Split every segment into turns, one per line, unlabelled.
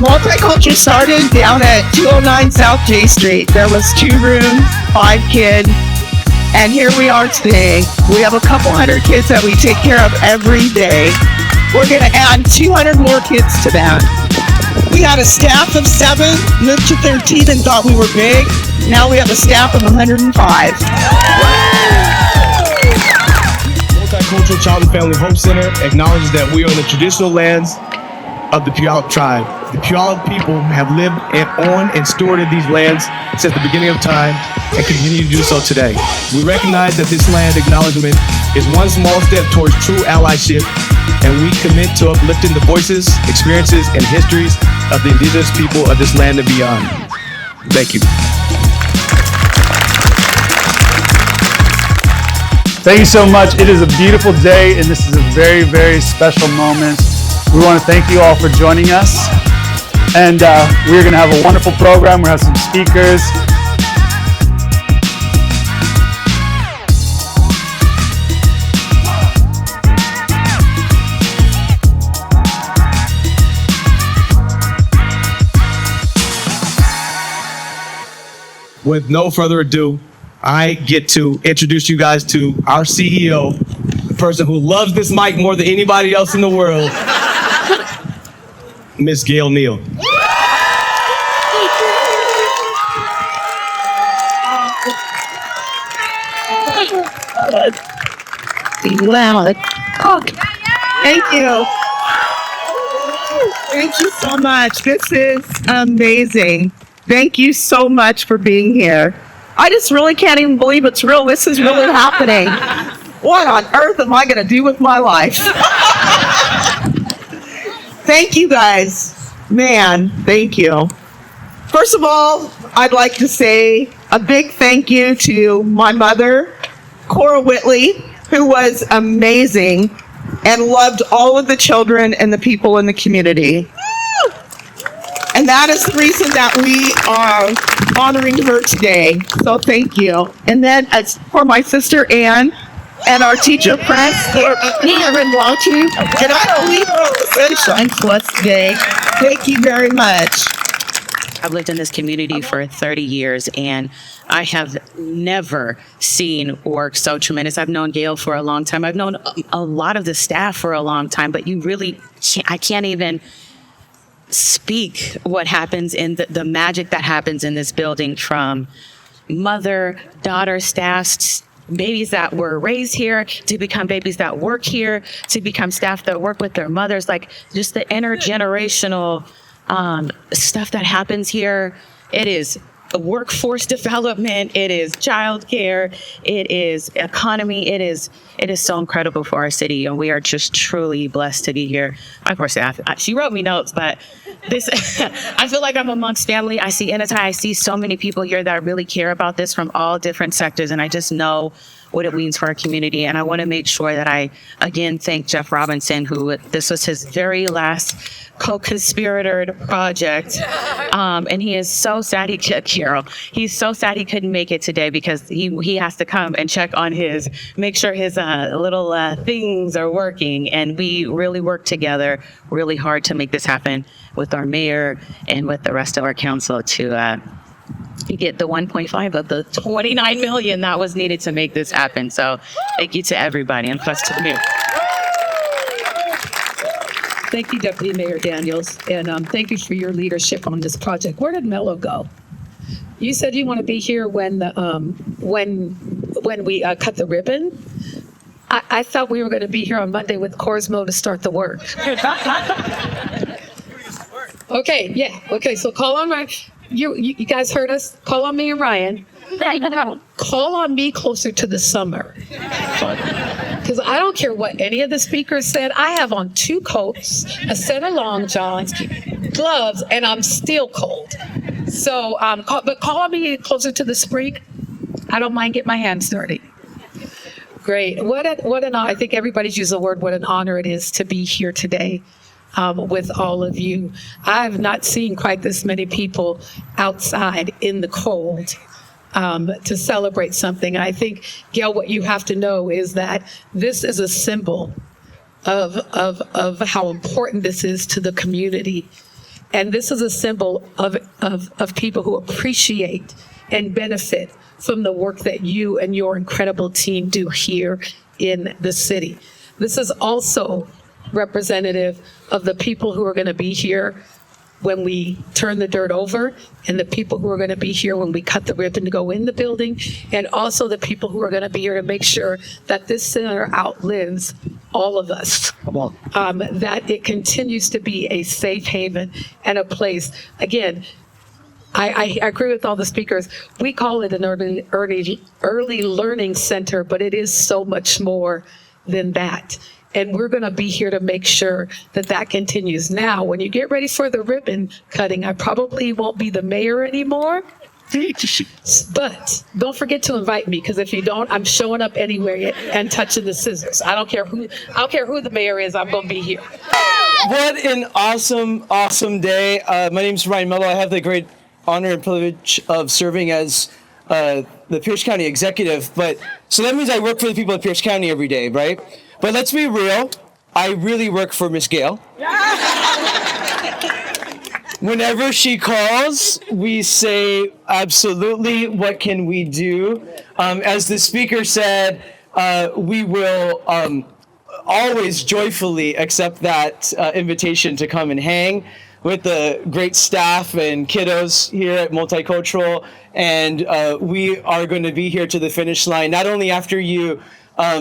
Multicultural started down at 209 South J Street. There was 2 rooms, 5 kids, and here we are today. We have a couple hundred kids that we take care of every day. We're going to add 200 more kids to that. We had a staff of 7, moved to 13 and thought we were big. Now we have a staff of 105.
Multicultural Child and Family Home Center acknowledges that we are on the traditional lands of the Puyallup tribe. The Puyallup people have lived on and stewarded these lands since the beginning of time and continue to do so today. We recognize that this land acknowledgement is one small step towards true allyship, and we commit to uplifting the voices, experiences, and histories of the indigenous people of this land and beyond. Thank you.
Thank you so much. It is a beautiful day, and this is a very, very special moment. We want to thank you all for joining us. And we're going to have a wonderful program. We're going to have some speakers.
With no further ado, I get to introduce you guys to our CEO, the person who loves this mic more than anybody else in the world, Miss Gail Neal.
Loud. Oh, thank you. Thank you so much. This is amazing. Thank you so much for being here. I just really can't even believe it's real. This is really happening. What on earth am I going to do with my life? Thank you guys. Man, thank you. First of all, I'd like to say a big thank you to my mother, Cora Whitley, who was amazing and loved all of the children and the people in the community. And that is the reason that we are honoring her today. So thank you. And then as for my sister Ann and our teacher Prince, here in watching, and I don't leave her the sunshine to us today. Thank you very much.
I've lived in this community for 30 years, and I have never seen work so tremendous. I've known Gail for a long time. I've known a lot of the staff for a long time, but you really I can't even speak what happens in the magic that happens in this building, from mother, daughter, staff, babies that were raised here to become babies that work here, to become staff that work with their mothers, like just the intergenerational stuff that happens here. It is workforce development, it is childcare, it is economy, it is so incredible for our city, and we are just truly blessed to be here. Of course, she wrote me notes, but this I feel like I'm amongst family. I see Enitai, I see so many people here that really care about this from all different sectors, and I just know what it means for our community. And I want to make sure that I again thank Jeff Robinson, who this was his very last co-conspirator project, and he is so sad he's so sad he couldn't make it today, because he has to come and check on make sure his little things are working, and we really work together really hard to make this happen with our mayor and with the rest of our council to get the 1.5 of the 29 million that was needed to make this happen. So thank you to everybody, and plus to the mayor.
Thank you, Deputy Mayor Daniels, and thank you for your leadership on this project. Where did Mello go? You said you want to be here when we cut the ribbon. I thought we were going to be here on Monday with Corsmo to start the work. Okay, yeah. Okay, so call on Ryan. You guys heard us. Call on me and Ryan. Call on me closer to the summer. Because I don't care what any of the speakers said. I have on 2 coats, a set of long johns, gloves, and I'm still cold. So, but call on me closer to the spring. I don't mind getting my hands dirty. Great. What an honor. I think everybody's used the word, what an honor it is to be here today with all of you. I've not seen quite this many people outside in the cold to celebrate something. I think, Gail, what you have to know is that this is a symbol of how important this is to the community. And this is a symbol of people who appreciate and benefit from the work that you and your incredible team do here in the city. This is also representative of the people who are going to be here when we turn the dirt over, and the people who are going to be here when we cut the ribbon to go in the building, and also the people who are going to be here to make sure that this center outlives all of us. That it continues to be a safe haven and a place. Again, I agree with all the speakers. We call it an early learning center, but it is so much more than that. And we're going to be here to make sure that that continues. Now, when you get ready for the ribbon cutting, I probably won't be the mayor anymore. But don't forget to invite me, because if you don't, I'm showing up anywhere and touching the scissors. I don't care who the mayor is. I'm going to be here.
What an awesome day. My name is Ryan Mello. I have the great honor and privilege of serving as the Pierce County executive. So that means I work for the people of Pierce County every day, right? But let's be real, I really work for Miss Gail. Whenever she calls, we say, absolutely, what can we do? As the speaker said, we will always joyfully accept that invitation to come and hang with the great staff and kiddos here at Multicultural. And we are going to be here to the finish line, not only after you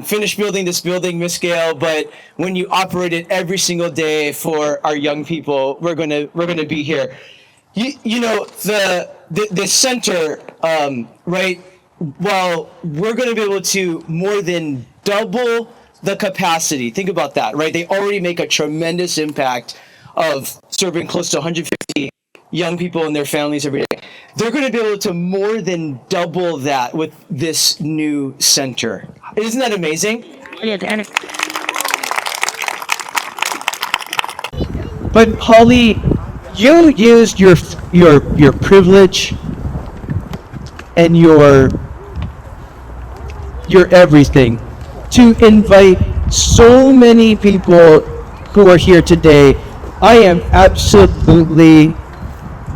finish building this building, Miss Gail, but when you operate it every single day for our young people, we're gonna be here. You know, the center, right? Well, we're gonna be able to more than double the capacity. Think about that, right? They already make a tremendous impact of serving close to 150 young people and their families every day. They're going to be able to more than double that with this new center. Isn't that amazing?
But Holly, you used your privilege and your everything to invite so many people who are here today. I am absolutely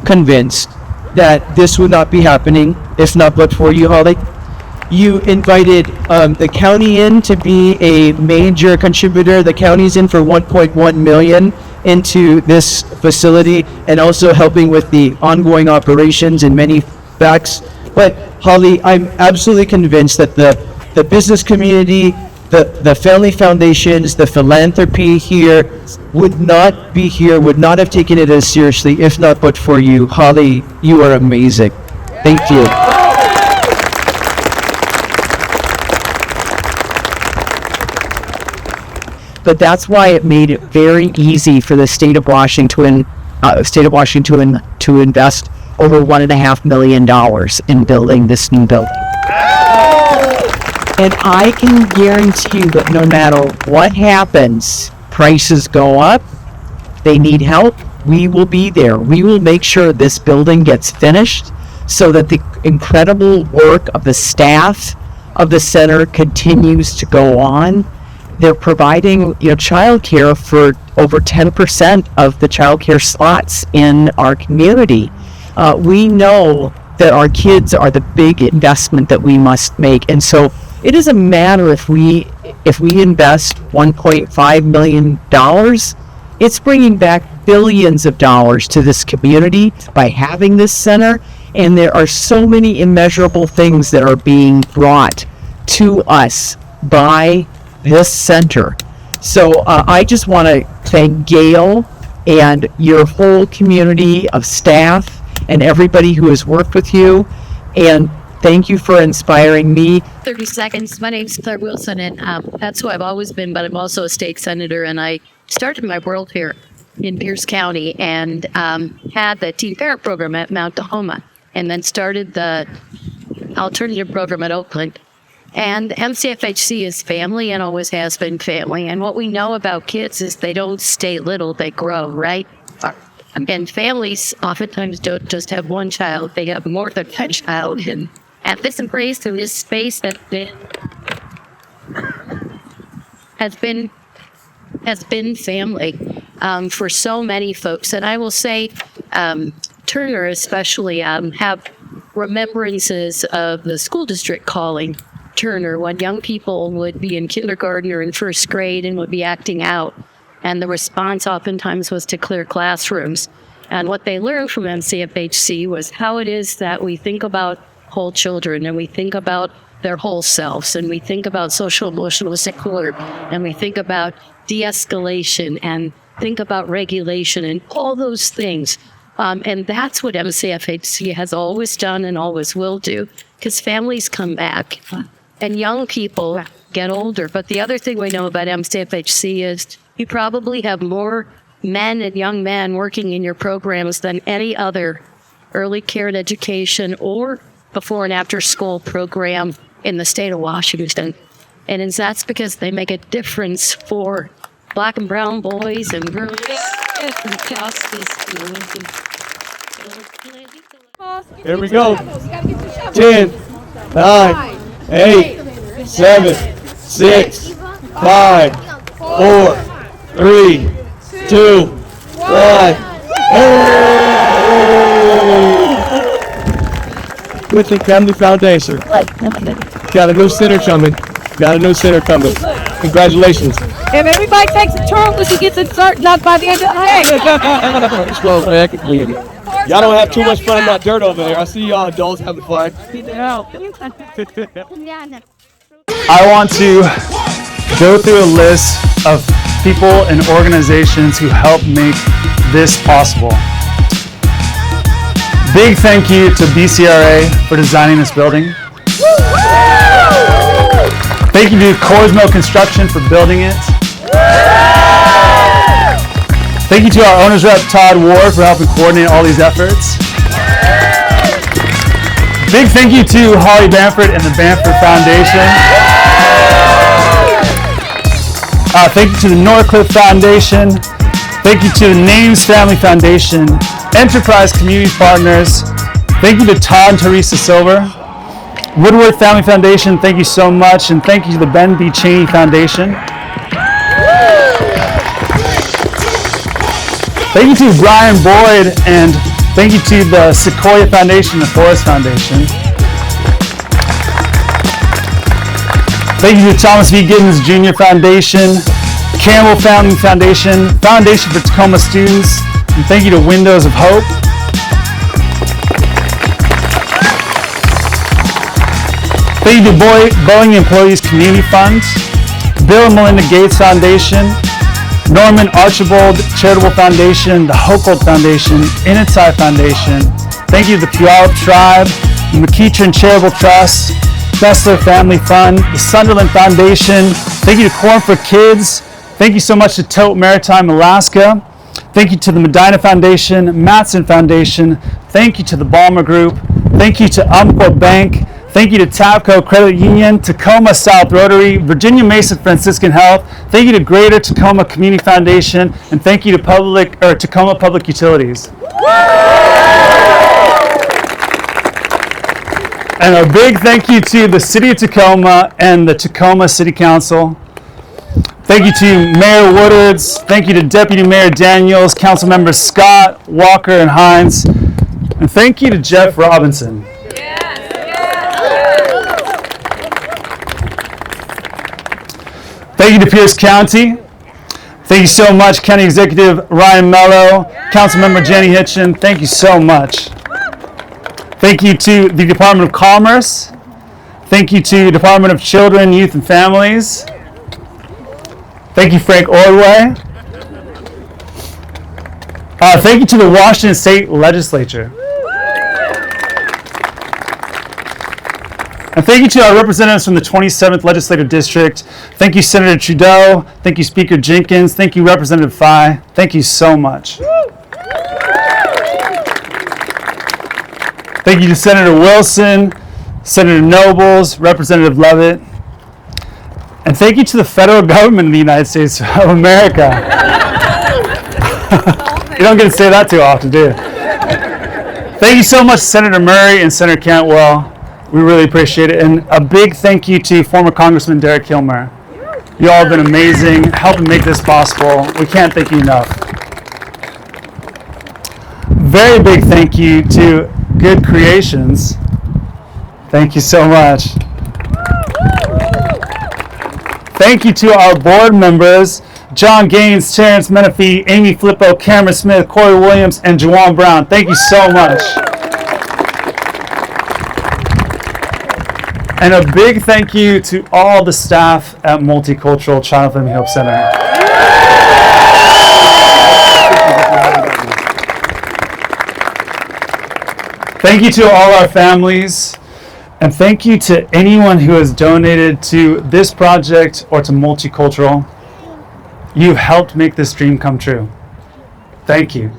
convinced that this would not be happening if not but for you, Holly. You invited the county in to be a major contributor. The county's in for 1.1 million into this facility, and also helping with the ongoing operations in many facts. But Holly, I'm absolutely convinced that the business community, the family foundations, the philanthropy here would not be here, would not have taken it as seriously if not but for you. Holly, you are amazing. Thank you. But that's why it made it very easy for the state of Washington to invest over $1.5 million in building this new building. And I can guarantee you that no matter what happens, prices go up, they need help, we will be there. We will make sure this building gets finished so that the incredible work of the staff of the center continues to go on. They're providing, childcare for over 10% of the childcare slots in our community. We know that our kids are the big investment that we must make, and so it doesn't matter if we invest $1.5 million. It's bringing back billions of dollars to this community by having this center, and there are so many immeasurable things that are being brought to us by this center. So I just want to thank Gail and your whole community of staff and everybody who has worked with you, and thank you for inspiring me.
30 seconds. My name's Claire Wilson, and that's who I've always been, but I'm also a state senator, and I started my world here in Pierce County and had the teen parent program at Mount Tahoma, and then started the alternative program at Oakland. And MCFHC is family and always has been family. And what we know about kids is they don't stay little, they grow, right? And families oftentimes don't just have one child, they have more than one child. And at this embrace in this space has been has been family for so many folks. And I will say, Turner especially have remembrances of the school district calling Turner when young people would be in kindergarten or in first grade and would be acting out. And the response oftentimes was to clear classrooms. And what they learned from MCFHC was how it is that we think about whole children and we think about their whole selves and we think about social emotional support and we think about de-escalation and think about regulation and all those things. And that's what MCFHC has always done and always will do, because families come back and young people get older. But the other thing we know about MCFHC is you probably have more men and young men working in your programs than any other early care and education or before and after school program in the state of Washington. And that's because they make a difference for Black and brown boys and girls.
Here we go. 10, 9, 8, 7, 6, 5, 4, 3, 2, 1. Whitley Family Foundation. Got a new center coming. Congratulations.
If everybody takes a turn, when she gets it started up by the end of the day.
Y'all don't have too much fun in that dirt over there. I see y'all adults having fun.
I want to go through a list of people and organizations who help make this possible. Big thank you to BCRA for designing this building. Thank you to Corsmo Construction for building it. Thank you to our owners rep Todd Ward for helping coordinate all these efforts. Big thank you to Holly Bamford and the Bamford Foundation. Thank you to the Norcliffe Foundation. Thank you to the Names Family Foundation, Enterprise Community Partners. Thank you to Todd and Teresa Silver. Woodward Family Foundation, thank you so much. And thank you to the Ben B. Cheney Foundation. Thank you to Brian Boyd, and thank you to the Sequoia Foundation and the Forest Foundation. Thank you to Thomas V. Giddens Jr. Foundation, Campbell Family Foundation, Foundation for Tacoma Students, and thank you to Windows of Hope. Thank you to Boeing Employees Community Fund, Bill and Melinda Gates Foundation, Norman Archibald Charitable Foundation, the Hochul Foundation, Initai Foundation. Thank you to the Puyallup Tribe, the McEachern Charitable Trust, Bessler Family Fund, the Sunderland Foundation. Thank you to Corn for Kids. Thank you so much to Tote Maritime Alaska. Thank you to the Medina Foundation, Matson Foundation. Thank you to the Balmer Group. Thank you to Umpqua Bank. Thank you to Tabco Credit Union, Tacoma South Rotary, Virginia Mason Franciscan Health. Thank you to Greater Tacoma Community Foundation, and thank you to Tacoma Public Utilities. And a big thank you to the City of Tacoma and the Tacoma City Council. Thank you to Mayor Woodards. Thank you to Deputy Mayor Daniels, Council Members Scott, Walker, and Hines. And thank you to Jeff Robinson. Thank you to Pierce County. Thank you so much, County Executive Ryan Mello, Councilmember Jenny Hitchen. Thank you so much. Thank you to the Department of Commerce. Thank you to the Department of Children, Youth, and Families. Thank you, Frank Ordway. Thank you to the Washington State Legislature. And thank you to our representatives from the 27th Legislative District. Thank you, Senator Trudeau. Thank you, Speaker Jenkins. Thank you, Representative Fye. Thank you so much. Thank you to Senator Wilson, Senator Nobles, Representative Lovett. And thank you to the federal government of the United States of America. You don't get to say that too often, do you? Thank you so much, Senator Murray and Senator Cantwell. We really appreciate it. And a big thank you to former Congressman Derek Kilmer. You all have been amazing, helping make this possible. We can't thank you enough. Very big thank you to Good Creations. Thank you so much. Thank you to our board members, John Gaines, Terrence Menifee, Amy Flippo, Cameron Smith, Corey Williams, and Juwan Brown. Thank you so much. And a big thank you to all the staff at Multicultural Child Family Hope Center. Thank you to all our families, and thank you to anyone who has donated to this project or to Multicultural. You've helped make this dream come true. Thank you.